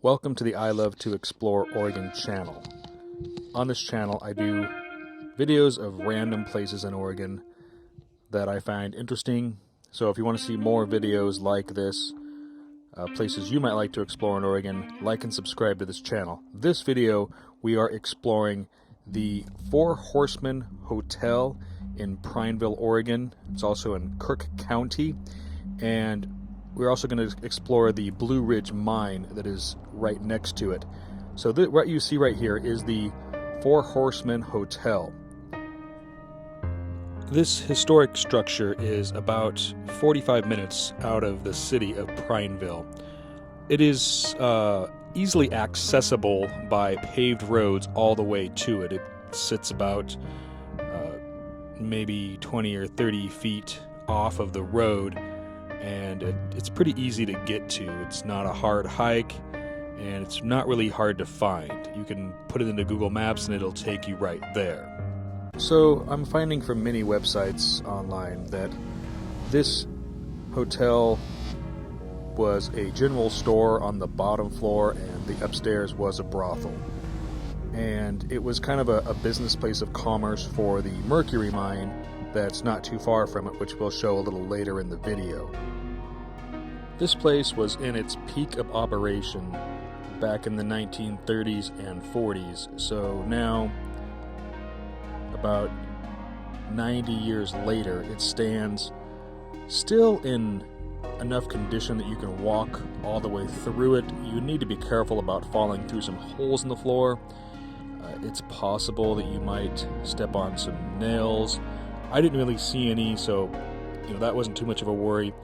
Welcome to the I Love to Explore Oregon channel. On this channel I do videos of random places in Oregon that I find interesting. So if you want to see more videos like this, places you might like to explore in Oregon, like and subscribe to this channel. This video we are exploring the Four Horsemen Hotel in Prineville, Oregon. It's also in Cook County, and we're also going to explore the Blue Ridge Mine that is right next to it. So what you see right here is the Four Horsemen Hotel. This historic structure is about 45 minutes out of the city of Prineville. It is easily accessible by paved roads all the way to it. It sits about maybe 20 or 30 feet off of the road, and it's pretty easy to get to. It's not a hard hike, and it's not really hard to find. You can put it into Google Maps and it'll take you right there. So I'm finding from many websites online that this hotel was a general store on the bottom floor and the upstairs was a brothel. And it was kind of a business place of commerce for the mercury mine that's not too far from it, which we'll show a little later in the video. This place was in its peak of operation back in the 1930s and 40s, so now, about 90 years later, it stands still in enough condition that you can walk all the way through it. You need to be careful about falling through some holes in the floor. It's possible that you might step on some nails. I didn't really see any, so that wasn't too much of a worry.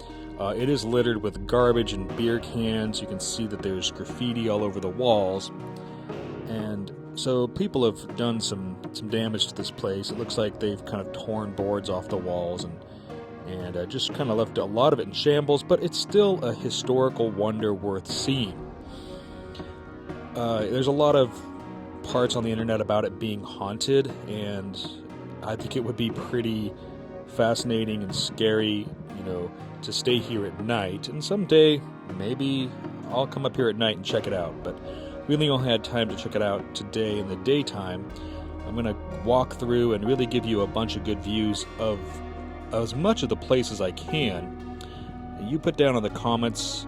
It is littered with garbage and beer cans. You can see that there's graffiti all over the walls, and so people have done some damage to this place. It looks like they've kind of torn boards off the walls and just kind of left a lot of it in shambles, but it's still a historical wonder worth seeing. There's a lot of parts on the internet about it being haunted, and I think it would be pretty fascinating and scary, to stay here at night. And someday, maybe I'll come up here at night and check it out, but we only had time to check it out today in the daytime. I'm going to walk through and really give you a bunch of good views of as much of the place as I can. You put down in the comments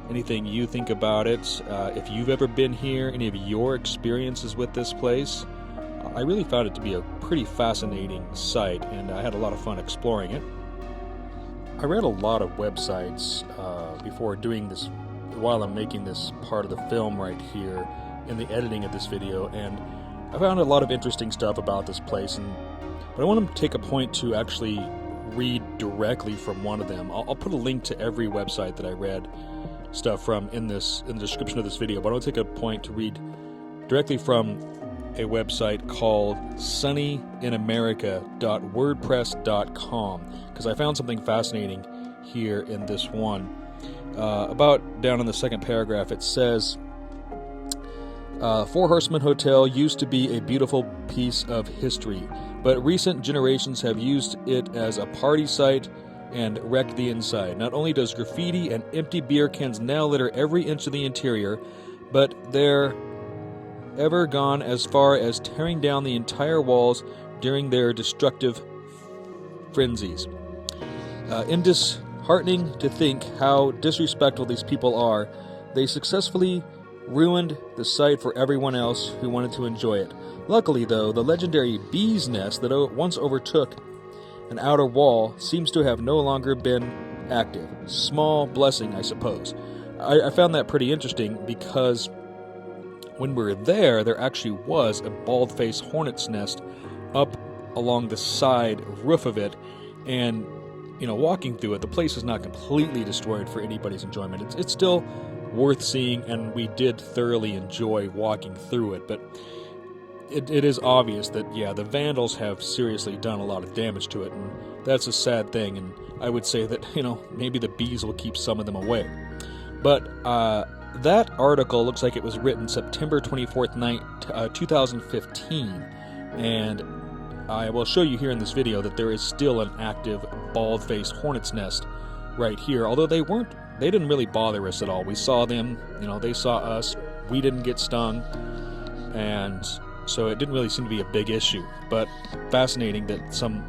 anything you think about it. If you've ever been here, any of your experiences with this place. I really found it to be a pretty fascinating site, and I had a lot of fun exploring it. I read a lot of websites before doing this, while I'm making this part of the film right here in the editing of this video, and I found a lot of interesting stuff about this place, but I want to take a point to actually read directly from one of them. I'll put a link to every website that I read stuff from in the description of this video, but I want to take a point to read directly from a website called sunnyinamerica.wordpress.com, because I found something fascinating here in this one. About down in the second paragraph, it says, Four Horsemen Hotel used to be a beautiful piece of history, but recent generations have used it as a party site and wrecked the inside. Not only does graffiti and empty beer cans now litter every inch of the interior, but they're ever gone as far as tearing down the entire walls during their destructive frenzies. Disheartening to think how disrespectful these people are. They successfully ruined the site for everyone else who wanted to enjoy it. Luckily, though, the legendary bee's nest that once overtook an outer wall seems to have no longer been active. Small blessing, I suppose. I found that pretty interesting because when we were there actually was a bald-faced hornet's nest up along the side roof of it, and walking through it, the place is not completely destroyed for anybody's enjoyment. It's still worth seeing, and we did thoroughly enjoy walking through it, but it is obvious that, the vandals have seriously done a lot of damage to it, and that's a sad thing, and I would say that, maybe the bees will keep some of them away. But that article looks like it was written September 24th, 2015, and I will show you here in this video that there is still an active bald-faced hornet's nest right here, although they didn't really bother us at all. We saw them, they saw us, we didn't get stung, and so it didn't really seem to be a big issue. But fascinating that some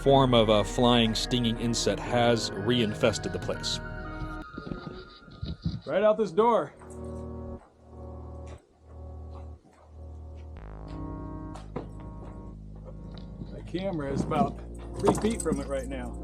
form of a flying, stinging insect has reinfested the place. Right out this door. My camera is about 3 feet from it right now.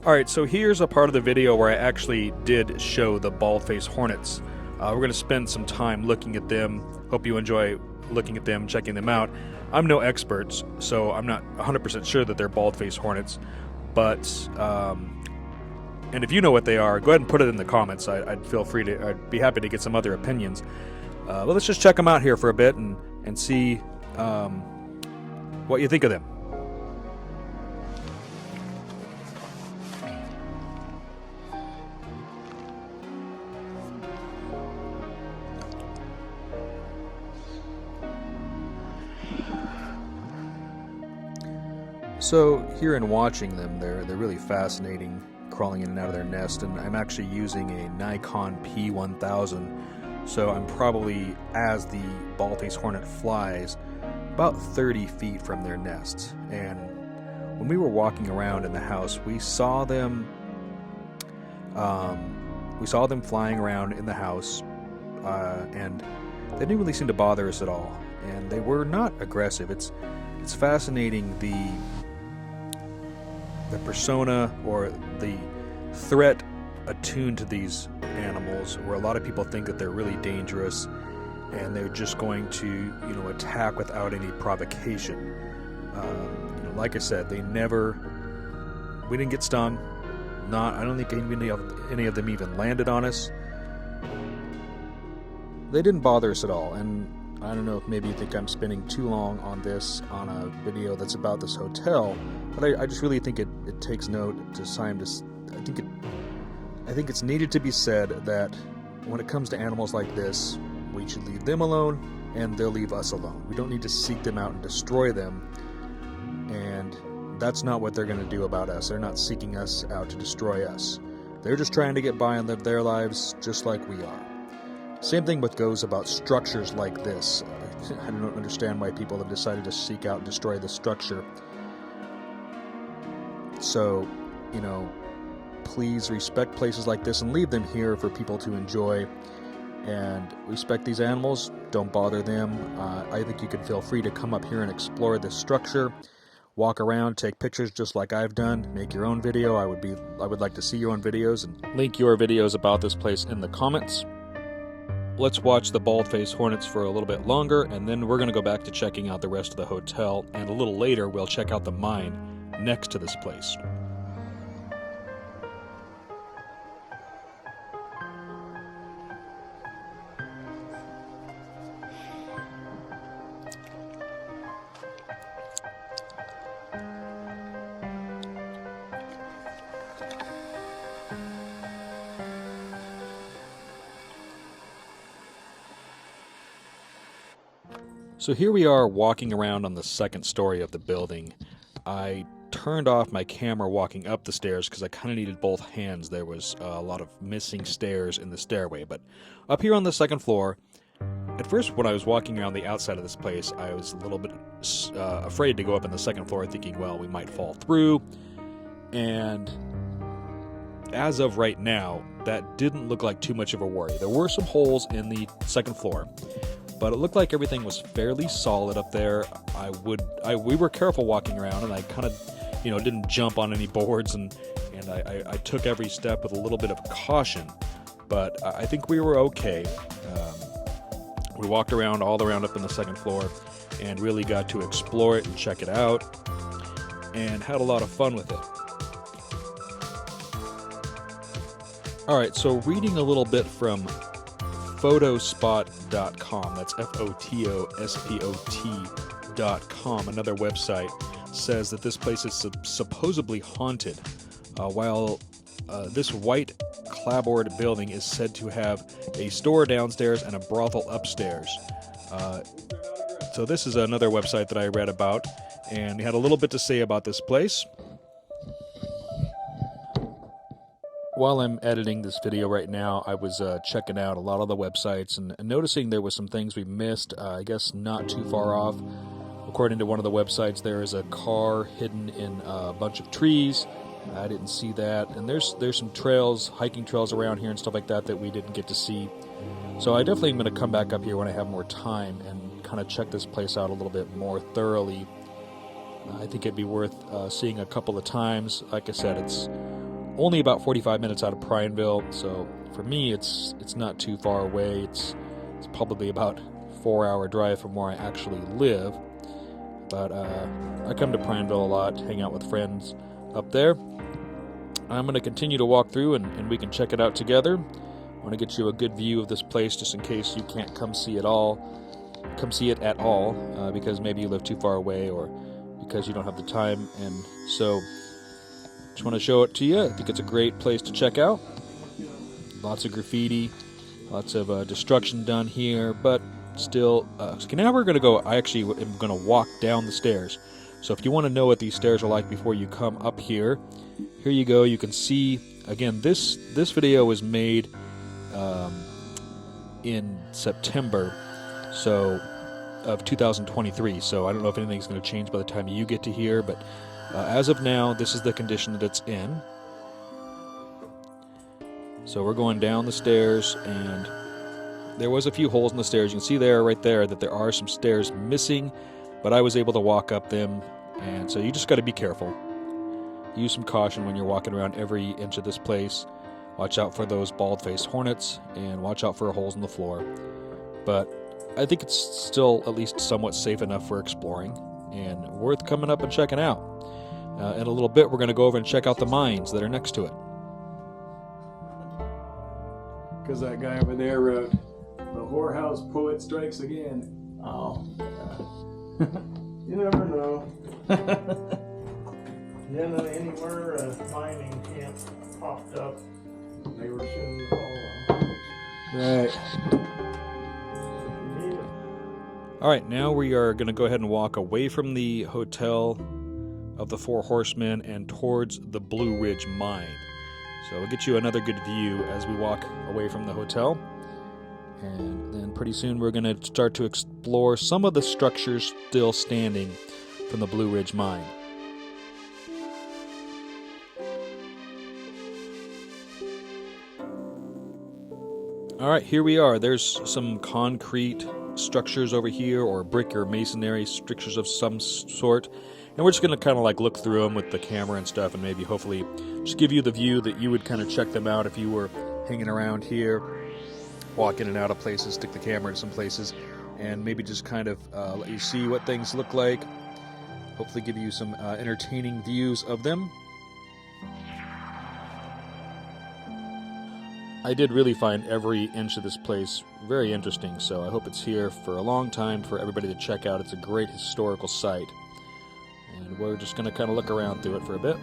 Alright, so here's a part of the video where I actually did show the bald-faced hornets. We're going to spend some time looking at them. Hope you enjoy looking at them, checking them out. I'm no expert, so I'm not 100% sure that they're bald-faced hornets, but and if you know what they are, go ahead and put it in the comments. I'd be happy to get some other opinions. But let's just check them out here for a bit and see what you think of them. So here in watching them, they're really fascinating, crawling in and out of their nest, and I'm actually using a Nikon P1000, so I'm probably, as the bald-faced hornet flies, about 30 feet from their nest. And when we were walking around in the house, we saw them flying around in the house, and they didn't really seem to bother us at all, and they were not aggressive. It's fascinating the persona or the threat attuned to these animals, where a lot of people think that they're really dangerous and they're just going to, attack without any provocation. Like I said, we didn't get stung. I don't think any of them even landed on us. They didn't bother us at all, and I don't know if maybe you think I'm spending too long on a video that's about this hotel, but I just really think it takes note to scientists. I think it's needed to be said that when it comes to animals like this, we should leave them alone and they'll leave us alone. We don't need to seek them out and destroy them, and that's not what they're going to do about us. They're not seeking us out to destroy us. They're just trying to get by and live their lives just like we are. Same thing goes about structures like this. I don't understand why people have decided to seek out and destroy the structure. So, please respect places like this and leave them here for people to enjoy. And respect these animals. Don't bother them. I think you can feel free to come up here and explore this structure. Walk around, take pictures just like I've done. Make your own video. I would like to see your own videos, and link your videos about this place in the comments. Let's watch the bald-faced hornets for a little bit longer, and then we're going to go back to checking out the rest of the hotel, and a little later we'll check out the mine next to this place. So here we are walking around on the second story of the building. I turned off my camera walking up the stairs because I kind of needed both hands. There was a lot of missing stairs in the stairway. But up here on the second floor, at first when I was walking around the outside of this place, I was a little bit afraid to go up on the second floor, thinking, well, we might fall through. And as of right now, that didn't look like too much of a worry. There were some holes in the second floor, but it looked like everything was fairly solid up there. We were careful walking around, and I kind of, didn't jump on any boards, and I took every step with a little bit of caution. But I think we were okay. We walked around all around up in the second floor, and really got to explore it and check it out, and had a lot of fun with it. All right, so reading a little bit from photospot.com, that's Photospot.com, another website, says that this place is supposedly haunted, while this white clapboard building is said to have a store downstairs and a brothel upstairs. So this is another website that I read about, and had a little bit to say about this place. While I'm editing this video right now, I was checking out a lot of the websites and noticing there was some things we missed, I guess not too far off. According to one of the websites, there is a car hidden in a bunch of trees. I didn't see that. And there's some trails, hiking trails around here and stuff like that we didn't get to see. So I definitely am going to come back up here when I have more time and kind of check this place out a little bit more thoroughly. I think it'd be worth seeing a couple of times. Like I said, it's only about 45 minutes out of Prineville, so for me it's not too far away. It's probably about a 4-hour drive from where I actually live. But I come to Prineville a lot, hang out with friends up there. I'm going to continue to walk through and we can check it out together. I want to get you a good view of this place just in case you can't come see it at all, because maybe you live too far away or because you don't have the time. And so just want to show it to you. I think it's a great place to check out. Lots of graffiti, lots of destruction done here, but still, okay, now we're going to go, I actually am going to walk down the stairs. So if you want to know what these stairs are like before you come up here, here you go. You can see, again, this video was made in September of 2023, so I don't know if anything's going to change by the time you get to here, but as of now, this is the condition that it's in. So we're going down the stairs, and there was a few holes in the stairs. You can see there, right there, that there are some stairs missing, but I was able to walk up them, and so you just got to be careful. Use some caution when you're walking around every inch of this place. Watch out for those bald-faced hornets, and watch out for holes in the floor. But I think it's still at least somewhat safe enough for exploring, and worth coming up and checking out. In a little bit, we're going to go over and check out the mines that are next to it. Because that guy over there wrote, "The whorehouse poet strikes again." Oh. You never know. Yeah, no, anywhere a mining camp popped up, they were shooting all on. Right. All right, now we are going to go ahead and walk away from the Hotel of the Four Horsemen and towards the Blue Ridge Mine. So we'll get you another good view as we walk away from the hotel. And then pretty soon we're going to start to explore some of the structures still standing from the Blue Ridge Mine. All right, here we are. There's some concrete structures over here, or brick or masonry structures of some sort. And we're just going to kind of like look through them with the camera and stuff, and maybe hopefully just give you the view that you would kind of check them out if you were hanging around here, walk in and out of places, stick the camera in some places, and maybe just kind of let you see what things look like. Hopefully give you some entertaining views of them. I did really find every inch of this place very interesting, so I hope it's here for a long time for everybody to check out. It's a great historical site. And we're just going to kind of look around through it for a bit.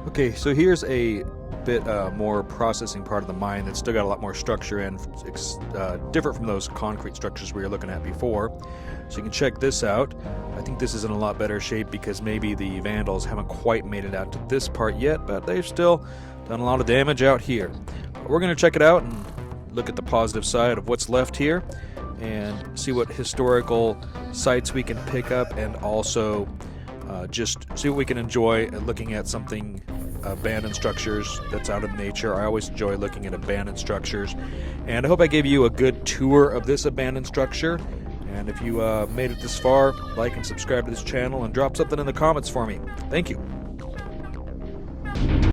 Okay, so here's a bit more processing part of the mine that's still got a lot more structure and it's different from those concrete structures we were looking at before. So you can check this out. I think this is in a lot better shape because maybe the vandals haven't quite made it out to this part yet, but they've still done a lot of damage out here. But we're going to check it out and look at the positive side of what's left here and see what historical sites we can pick up, and also just see what we can enjoy looking at something abandoned structures that's out in nature. I always enjoy looking at abandoned structures, and I hope I gave you a good tour of this abandoned structure. And if you made it this far, like and subscribe to this channel and drop something in the comments for me. Thank you.